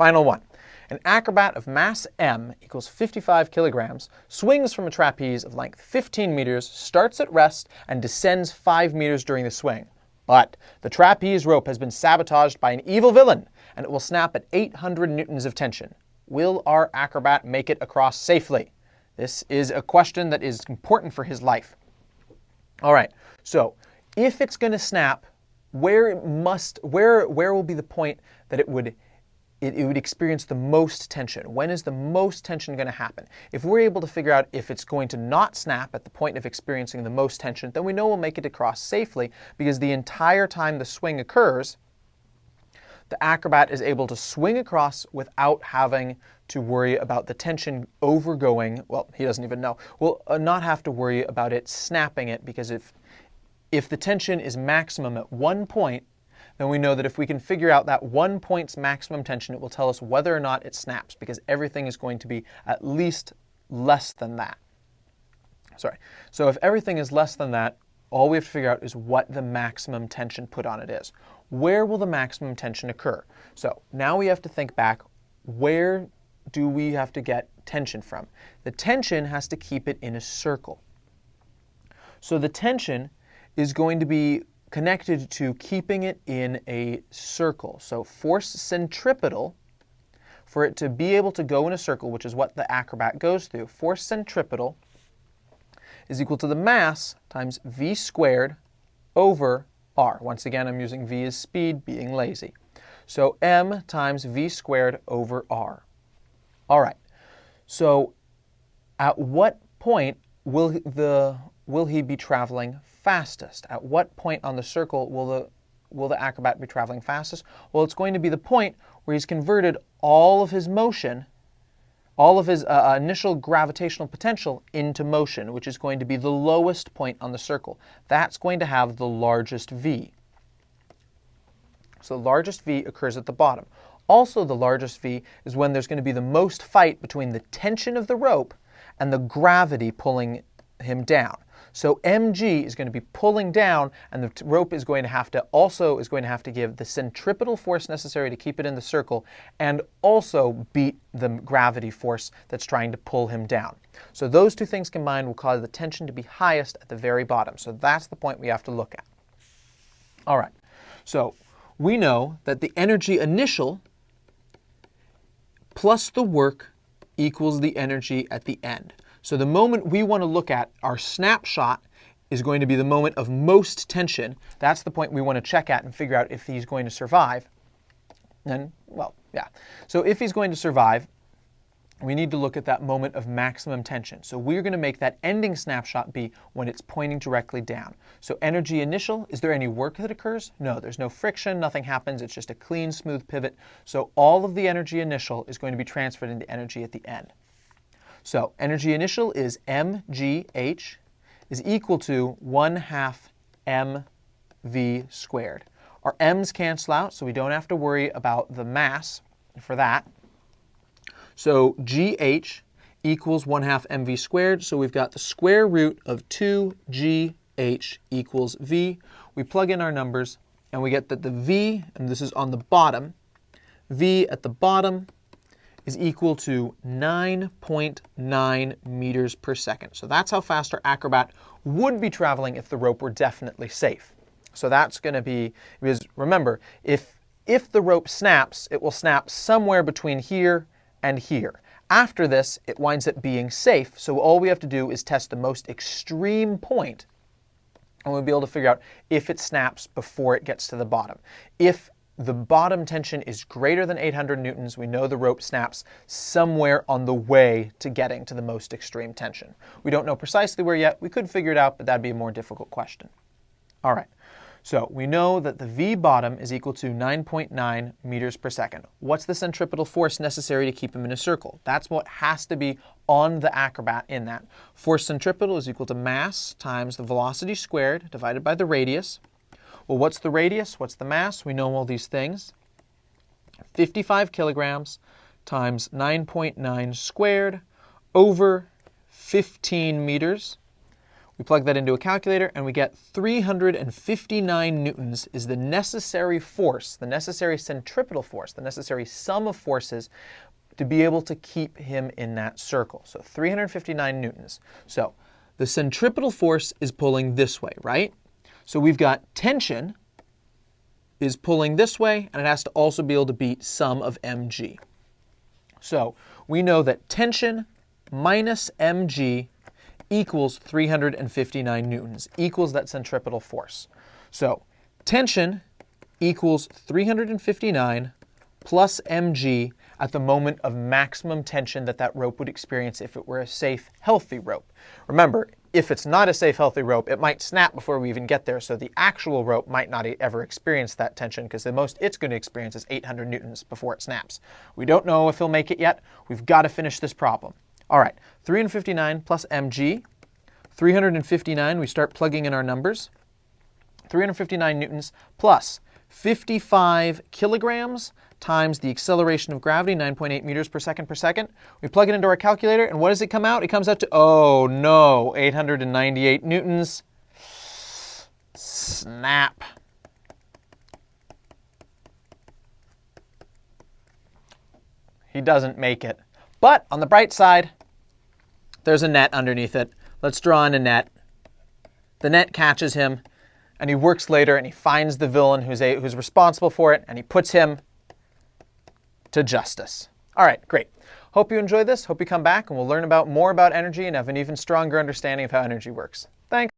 Final one. An acrobat of mass m equals 55 kilograms swings from a trapeze of length 15 meters, starts at rest, and descends 5 meters during the swing. But the trapeze rope has been sabotaged by an evil villain, and it will snap at 800 newtons of tension. Will our acrobat make it across safely? This is a question that is important for his life. All right, so if it's going to snap, where will be the point that it would experience the most tension? When is the most tension going to happen? If we're able to figure out if it's going to not snap at the point of experiencing the most tension, then we know we'll make it across safely, because the entire time the swing occurs, the acrobat is able to swing across without having to worry about the tension overgoing. Well, he doesn't even know. We'll not have to worry about it snapping it, because if the tension is maximum at one point, then we know that if we can figure out that 1 point's maximum tension, it will tell us whether or not it snaps, because everything is going to be at least less than that. So if everything is less than that, all we have to figure out is what the maximum tension put on it is. Where will the maximum tension occur? So now we have to think back, where do we have to get tension from? The tension has to keep it in a circle. So the tension is going to be connected to keeping it in a circle. So force centripetal, for it to be able to go in a circle, which is what the acrobat goes through, force centripetal is equal to the mass times v squared over r. Once again, I'm using v as speed, being lazy. So m times v squared over r. All right, so at what point will he be traveling fastest? At what point on the circle will the acrobat be traveling fastest? Well, it's going to be the point where he's converted all of his motion, all of his initial gravitational potential into motion, which is going to be the lowest point on the circle. That's going to have the largest v. So the largest v occurs at the bottom. Also, the largest v is when there's going to be the most fight between the tension of the rope and the gravity pulling him down. So mg is going to be pulling down, and the rope is going to have to give the centripetal force necessary to keep it in the circle, and also beat the gravity force that's trying to pull him down. So those two things combined will cause the tension to be highest at the very bottom. So that's the point we have to look at. All right, so we know that the energy initial plus the work equals the energy at the end. So the moment we want to look at, our snapshot, is going to be the moment of most tension. That's the point we want to check at and figure out if he's going to survive. And, well, yeah. So if he's going to survive, we need to look at that moment of maximum tension. So we're going to make that ending snapshot be when it's pointing directly down. So energy initial, is there any work that occurs? No, there's no friction, nothing happens. It's just a clean, smooth pivot. So all of the energy initial is going to be transferred into energy at the end. So energy initial is mgh is equal to 1/2 mv squared. Our m's cancel out, so we don't have to worry about the mass for that. So gh equals 1/2 mv squared, so we've got the square root of 2gh equals v. We plug in our numbers, and we get that the v, and this is on the bottom, v at the bottom is equal to 9.9 meters per second. So that's how fast our acrobat would be traveling if the rope were definitely safe. So that's going to be, because remember, if the rope snaps, it will snap somewhere between here and here. After this, it winds up being safe, so all we have to do is test the most extreme point, and we'll be able to figure out if it snaps before it gets to the bottom. If the bottom tension is greater than 800 newtons, we know the rope snaps somewhere on the way to getting to the most extreme tension. We don't know precisely where yet. We could figure it out, but that'd be a more difficult question. All right, so we know that the V bottom is equal to 9.9 meters per second. What's the centripetal force necessary to keep him in a circle? That's what has to be on the acrobat in that. Force centripetal is equal to mass times the velocity squared divided by the radius. Well, what's the radius? What's the mass? We know all these things. 55 kilograms times 9.9 squared over 15 meters. We plug that into a calculator and we get 359 newtons is the necessary force, the necessary centripetal force, the necessary sum of forces to be able to keep him in that circle. So 359 newtons. So the centripetal force is pulling this way, right? So we've got tension is pulling this way, and it has to also be able to beat sum of mg. So we know that tension minus mg equals 359 newtons, equals that centripetal force. So tension equals 359 plus mg at the moment of maximum tension that that rope would experience if it were a safe, healthy rope. Remember, if it's not a safe, healthy rope, it might snap before we even get there, so the actual rope might not ever experience that tension because the most it's going to experience is 800 newtons before it snaps. We don't know if he'll make it yet. We've got to finish this problem. All right, 359 plus mg. 359, we start plugging in our numbers. 359 newtons plus 55 kilograms times the acceleration of gravity, 9.8 meters per second per second. We plug it into our calculator, and what does it come out? It comes out to, oh no, 898 newtons. Snap. He doesn't make it. But on the bright side, there's a net underneath it. Let's draw in a net. The net catches him, and he works later, and he finds the villain who's responsible for it, and he puts him to justice. All right, great. Hope you enjoyed this. Hope you come back, and we'll learn more about energy and have an even stronger understanding of how energy works. Thanks.